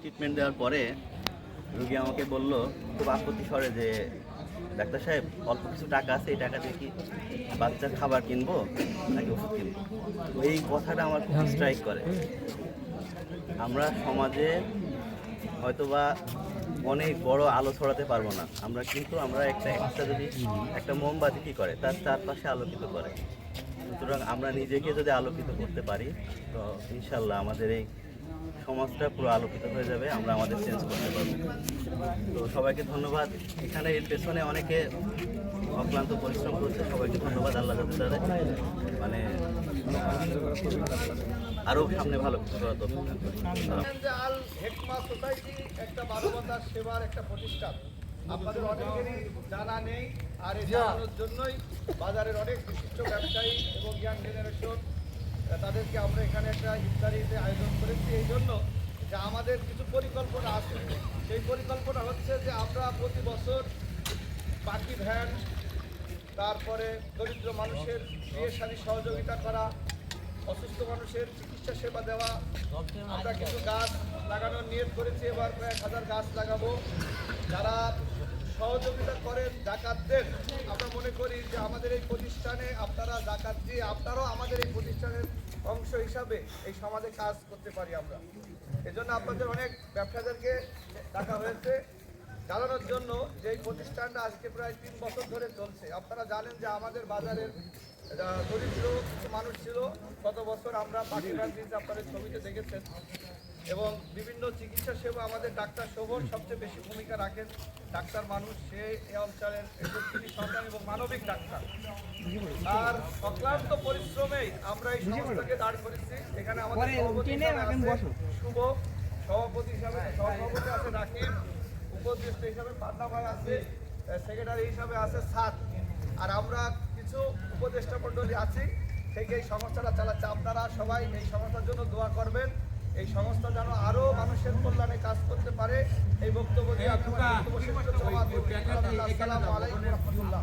Treatment দেওয়ার পরে রুগী আমাকে বলল খুব আপত্তি স্বরে যে ডাক্তার সাহেব অল্প কিছু টাকা আছে, এই টাকা দিয়ে কি বাচ্চার খাবার কিনবো নাকি ওষুধ কিনবো। তো এই কথাটা আমার খুব স্ট্রাইক করে। আমরা সমাজে হয়তোবা অনেক বড় আলো ছড়াতে পারবো না, আমরা একটা যদি একটা মোমবাতি কি করে তার চারপাশে আলোকিত করে। সুতরাং আমরা নিজেকে যদি আলোকিত করতে পারি তো ইনশাল্লাহ আমাদের এই সমাজটা পুরো আলোকিত হয়ে যাবে, আমরা আমাদের চেঞ্জ করতে পারবো। তো সবাইকে ধন্যবাদ। এখানে এর পেছনে অনেকে অক্লান্ত পরিশ্রম করছে, সবাইকে ধন্যবাদ। আল্লাহ যাতে তাদের মানে আরও সামনে ভালো কিছু করা দরকার। আল হেকমা সোসাইটি একটা মানবতার সেবার একটা প্রতিষ্ঠান, আপনাদের অনেকেরই জানা নেই। আর এই জানানোর জন্যই বাজারের অনেক বিশিষ্ট ব্যবসায়ী এবং ইয়াং জেনারেশন তাদেরকে আমরা এখানে একটা ইফতারিতে আয়োজন করেছি। এই জন্য যে আমাদের কিছু পরিকল্পনা আছে। সেই পরিকল্পনা হচ্ছে যে আমরা প্রতি বছর পাখি ভ্যান, তারপরে দরিদ্র মানুষের বিয়ে শাদী সহযোগিতা করা, অসুস্থ মানুষের চিকিৎসা সেবা দেওয়া, আমরা কিছু গাছ লাগানোর নিয়ত করেছি। এবার প্রায় 1000 গাছ লাগাবো। যারা সহযোগিতা করেন জাকাত দেন, আমরা মনে করি যে আমাদের এই প্রতিষ্ঠানে আপনারা জাকাত দিয়ে আপনারাও আমাদের এই প্রতিষ্ঠানের অংশ হিসাবে এই সমাজে কাজ করতে পারি আমরা। এজন্য আপনাদের অনেক ব্যবসাদারকে ডাকা হয়েছে জানানোর জন্য যে এই প্রতিষ্ঠানটা আজকে প্রায় 3 বছর ধরে চলছে। আপনারা জানেন যে আমাদের বাজারের দরিদ্র কিছু মানুষ ছিল। গত বছর আমরা পাখি ভ্যান দিয়েছি, আপনাদের ছবিতে দেখেছেন। এবং বিভিন্ন চিকিৎসা সেবা আমাদের ডাক্তার শোভন সবচেয়ে বেশি ভূমিকা রাখেন। ডাক্তার মানুষ, সে এই অঞ্চলের একটি সন্তান এবং মানবিক ডাক্তার। আর অক্লান্ত পরিশ্রমেই আমরা এই সংস্থাকে দাঁড় করেছি। এখানে আমাদের সভাপতি শুভ, সভাপতি হিসাবে সভাপতি আছে রাকিব, উপদেষ্টা হিসাবে পান্না ভাই আছে, সেক্রেটারি হিসাবে আছে সাদ। আর আমরা কিছু উপদেষ্টা মণ্ডলী আছি থেকে এই সংস্থাটা চালাচ্ছে। আপনারা সবাই এই সংস্থার জন্য দোয়া করবেন। এই সংস্থা যেন আরো মানুষের কল্যাণে কাজ করতে পারে। এই বক্তব্য দিয়ে আসসালামু আলাইকুম ওয়া রাহমাতুল্লাহ।